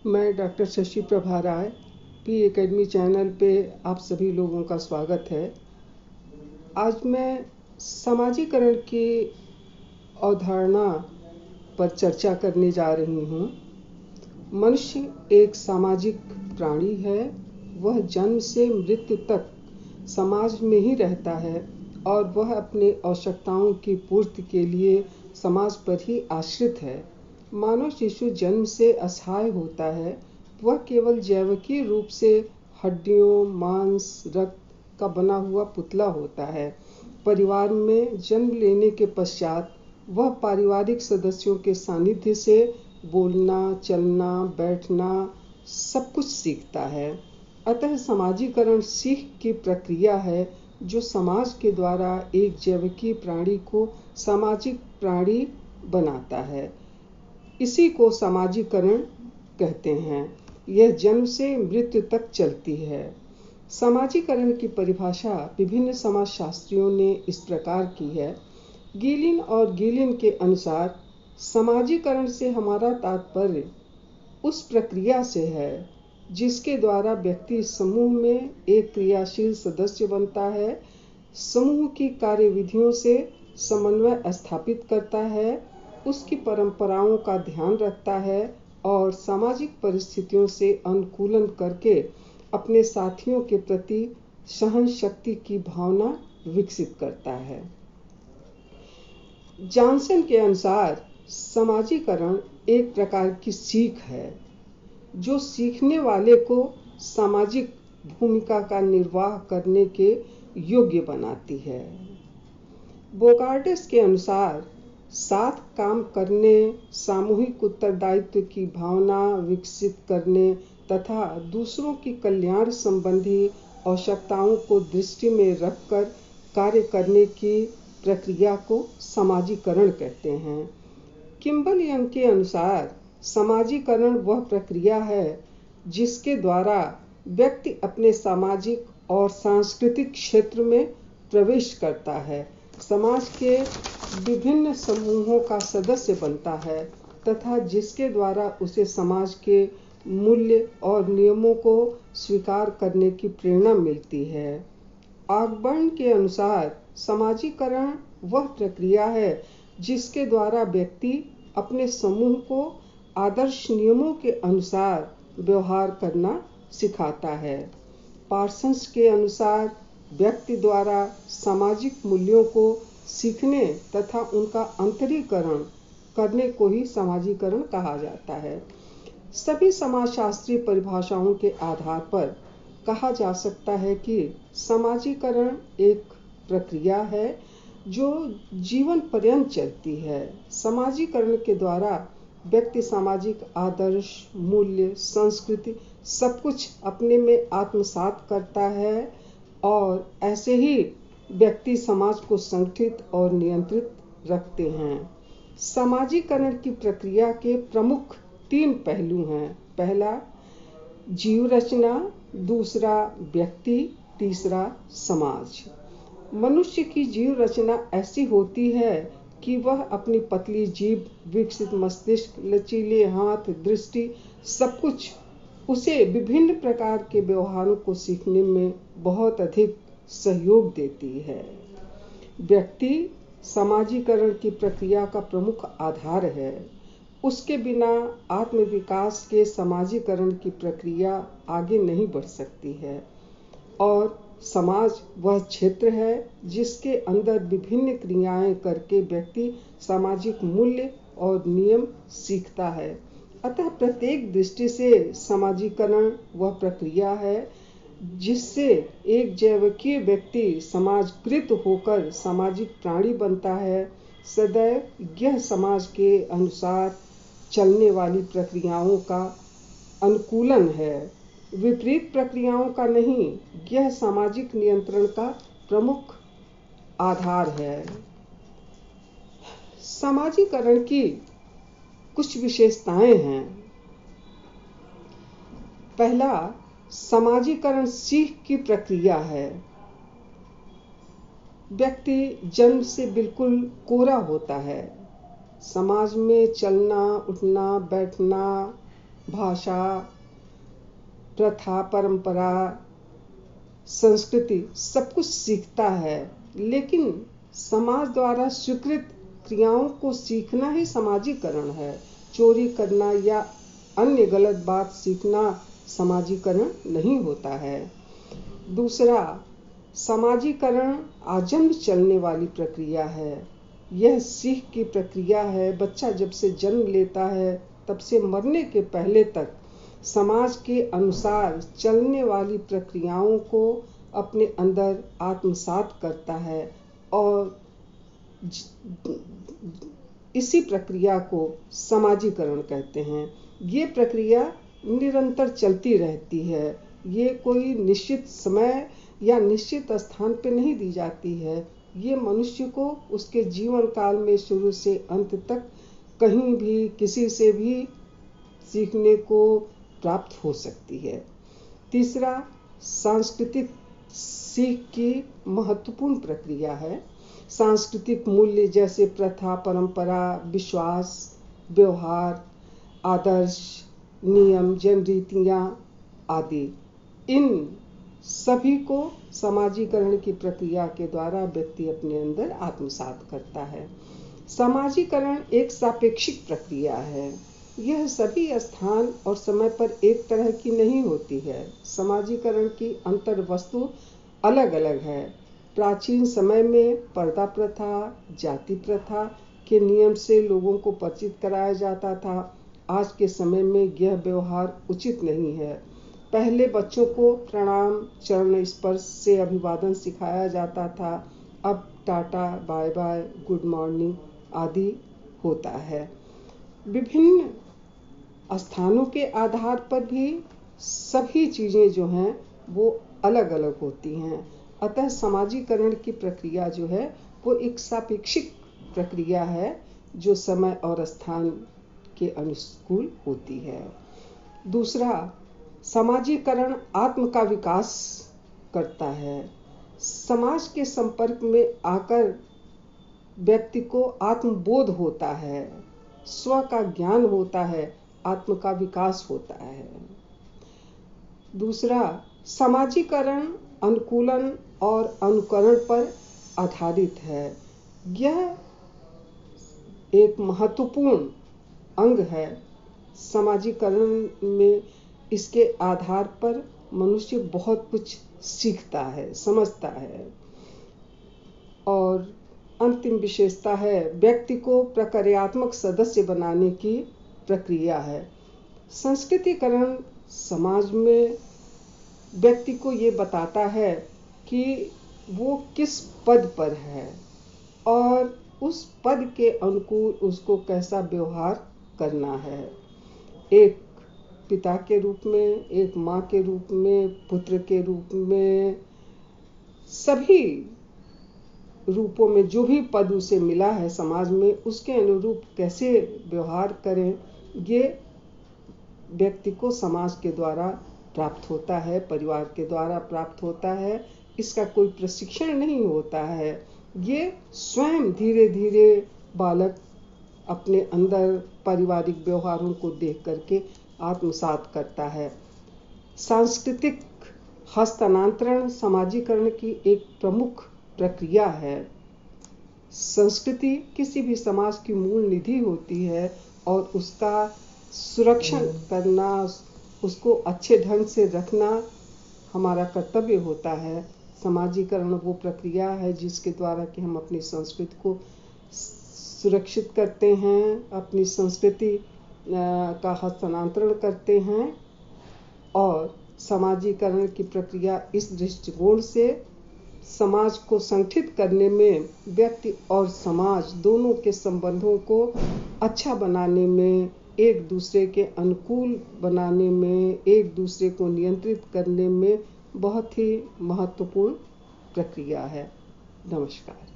मैं डॉक्टर शशि प्रभा राय, P academy channel पे आप सभी लोगों का स्वागत है। आज मैं समाजीकरण की अवधारणा पर चर्चा करने जा रही हूँ। मनुष्य एक सामाजिक प्राणी है। वह जन्म से मृत्यु तक समाज में ही रहता है और वह अपनी आवश्यकताओं की पूर्ति के लिए समाज पर ही आश्रित है। मानव शिशु जन्म से असहाय होता है। वह केवल जैविकीय रूप से हड्डियों, मांस, रक्त का बना हुआ पुतला होता है। परिवार में जन्म लेने के पश्चात वह पारिवारिक सदस्यों के सानिध्य से बोलना, चलना, बैठना सब कुछ सीखता है। अतः समाजीकरण सीख की प्रक्रिया है जो समाज के द्वारा एक जैविकीय प्राणी को सामाजिक प्राणी बनाता है। इसी को समाजीकरण कहते हैं। यह जन्म से मृत्यु तक चलती है। समाजीकरण की परिभाषा विभिन्न समाजशास्त्रियों ने इस प्रकार की है। गीलिन और गीलिन के अनुसार समाजीकरण से हमारा तात्पर्य उस प्रक्रिया से है जिसके द्वारा व्यक्ति समूह में एक क्रियाशील सदस्य बनता है, समूह की कार्यविधियों से समन्वय स्थापित करता है, उसकी परंपराओं का ध्यान रखता है और सामाजिक परिस्थितियों से अनुकूलन करके अपने साथियों के प्रति सहन शक्ति की भावना विकसित करता है। जॉनसन के अनुसार समाजीकरण एक प्रकार की सीख है जो सीखने वाले को सामाजिक भूमिका का निर्वाह करने के योग्य बनाती है। बोगार्डिस के अनुसार साथ काम करने, सामूहिक उत्तरदायित्व की भावना विकसित करने तथा दूसरों की कल्याण संबंधी आवश्यकताओं को दृष्टि में रखकर कार्य करने की प्रक्रिया को समाजीकरण कहते हैं। किम्बल यंग के अनुसार समाजीकरण वह प्रक्रिया है जिसके द्वारा व्यक्ति अपने सामाजिक और सांस्कृतिक क्षेत्र में प्रवेश करता है, समाज के विभिन्न समूहों का सदस्य बनता है तथा जिसके द्वारा उसे समाज के मूल्य और नियमों को स्वीकार करने की प्रेरणा मिलती है। ऑकबर्न के अनुसार समाजीकरण वह प्रक्रिया है जिसके द्वारा व्यक्ति अपने समूह को आदर्श नियमों के अनुसार व्यवहार करना सिखाता है। पार्सन्स के अनुसार व्यक्ति द्वारा सामाजिक मूल्यों को सीखने तथा उनका अंतरीकरण करने को ही समाजीकरण कहा जाता है। सभी समाजशास्त्रीय परिभाषाओं के आधार पर कहा जा सकता है कि समाजीकरण एक प्रक्रिया है जो जीवन पर्यंत चलती है। समाजीकरण के द्वारा व्यक्ति सामाजिक आदर्श, मूल्य, संस्कृति सब कुछ अपने में आत्मसात करता है और ऐसे ही व्यक्ति समाज को संगठित और नियंत्रित रखते हैं। समाजीकरण की प्रक्रिया के प्रमुख 3 पहलू हैं। पहला जीव रचना, दूसरा व्यक्ति, तीसरा समाज। मनुष्य की जीव रचना ऐसी होती है कि वह अपनी पतली जीभ, विकसित मस्तिष्क, लचीले हाथ, दृष्टि सब कुछ उसे विभिन्न प्रकार के व्यवहारों को सीखने में बहुत अधिक सहयोग देती है। व्यक्ति समाजीकरण की प्रक्रिया का प्रमुख आधार है। उसके बिना आत्मविकास के समाजीकरण की प्रक्रिया आगे नहीं बढ़ सकती है और समाज वह क्षेत्र है जिसके अंदर विभिन्न क्रियाएं करके व्यक्ति सामाजिक मूल्य और नियम सीखता है। अतः प्रत्येक दृष्टि से समाजीकरण वह प्रक्रिया है जिससे एक जैविकीय व्यक्ति समाजकृत होकर सामाजिक प्राणी बनता है। सदैव यह समाज के अनुसार चलने वाली प्रक्रियाओं का अनुकूलन है, विपरीत प्रक्रियाओं का नहीं। यह सामाजिक नियंत्रण का प्रमुख आधार है। समाजीकरण की कुछ विशेषताएं हैं। पहला, समाजीकरण सीख की प्रक्रिया है। व्यक्ति जन्म से बिल्कुल कोरा होता है। समाज में चलना, उठना, बैठना भाषा, प्रथा, परंपरा, संस्कृति सब कुछ सीखता है, लेकिन समाज द्वारा स्वीकृत क्रियाओं को सीखना ही समाजीकरण है। चोरी करना या अन्य गलत बात सीखना समाजीकरण नहीं होता है। दूसरा, समाजीकरण आजन्म चलने वाली प्रक्रिया है। यह सीख की प्रक्रिया है। बच्चा जब से जन्म लेता है तब से मरने के पहले तक समाज के अनुसार चलने वाली प्रक्रियाओं को अपने अंदर आत्मसात करता है और इसी प्रक्रिया को समाजीकरण कहते हैं। ये प्रक्रिया निरंतर चलती रहती है। ये कोई निश्चित समय या निश्चित स्थान पर नहीं दी जाती है। ये मनुष्य को उसके जीवन काल में शुरू से अंत तक कहीं भी किसी से भी सीखने को प्राप्त हो सकती है। तीसरा, सांस्कृतिक सीख की महत्वपूर्ण प्रक्रिया है। सांस्कृतिक मूल्य जैसे प्रथा, परंपरा, विश्वास, व्यवहार, आदर्श, नियम, जन रीतियाँ आदि, इन सभी को समाजीकरण की प्रक्रिया के द्वारा व्यक्ति अपने अंदर आत्मसात करता है। समाजीकरण एक सापेक्षिक प्रक्रिया है। यह सभी स्थान और समय पर एक तरह की नहीं होती है। समाजीकरण की अंतर वस्तु अलग अलग है। प्राचीन समय में पर्दा प्रथा, जाति प्रथा के नियम से लोगों को परिचित कराया जाता था। आज के समय में यह व्यवहार उचित नहीं है। पहले बच्चों को प्रणाम, चरण स्पर्श से अभिवादन सिखाया जाता था। अब टाटा, बाय बाय, गुड मॉर्निंग आदि होता है। विभिन्न स्थानों के आधार पर भी सभी चीज़ें जो हैं वो अलग अलग होती हैं। अतः समाजीकरण की प्रक्रिया जो है वो एक सापेक्षिक प्रक्रिया है जो समय और स्थान के अनुकूल होती है। दूसरा, समाजीकरण आत्म का विकास करता है। समाज के संपर्क में आकर व्यक्ति को आत्मबोध होता है, स्व का ज्ञान होता है, आत्म का विकास होता है। दूसरा, समाजीकरण अनुकूलन और अनुकरण पर आधारित है। यह एक महत्वपूर्ण अंग है। समाजीकरण में इसके आधार पर मनुष्य बहुत कुछ सीखता है, समझता है। और अंतिम विशेषता है व्यक्ति को प्रक्रियात्मक सदस्य बनाने की प्रक्रिया है। संस्कृतिकरण समाज में व्यक्ति को ये बताता है कि वो किस पद पर है और उस पद के अनुकूल उसको कैसा व्यवहार करना है। एक पिता के रूप में, एक माँ के रूप में, पुत्र के रूप में, सभी रूपों में जो भी पद उसे मिला है समाज में, उसके अनुरूप कैसे व्यवहार करें, ये व्यक्ति को समाज के द्वारा प्राप्त होता है, परिवार के द्वारा प्राप्त होता है। इसका कोई प्रशिक्षण नहीं होता है। ये स्वयं धीरे धीरे बालक अपने अंदर पारिवारिक व्यवहारों को देख करके आत्मसात करता है। सांस्कृतिक हस्तांतरण समाजीकरण की एक प्रमुख प्रक्रिया है। संस्कृति किसी भी समाज की मूल निधि होती है और उसका सुरक्षण करना, उसको अच्छे ढंग से रखना हमारा कर्तव्य होता है। समाजीकरण वो प्रक्रिया है जिसके द्वारा कि हम अपनी संस्कृति को सुरक्षित करते हैं, अपनी संस्कृति का हस्तांतरण करते हैं। और समाजीकरण की प्रक्रिया इस दृष्टिकोण से समाज को संगठित करने में, व्यक्ति और समाज दोनों के संबंधों को अच्छा बनाने में, एक दूसरे के अनुकूल बनाने में, एक दूसरे को नियंत्रित करने में बहुत ही महत्वपूर्ण प्रक्रिया है। नमस्कार।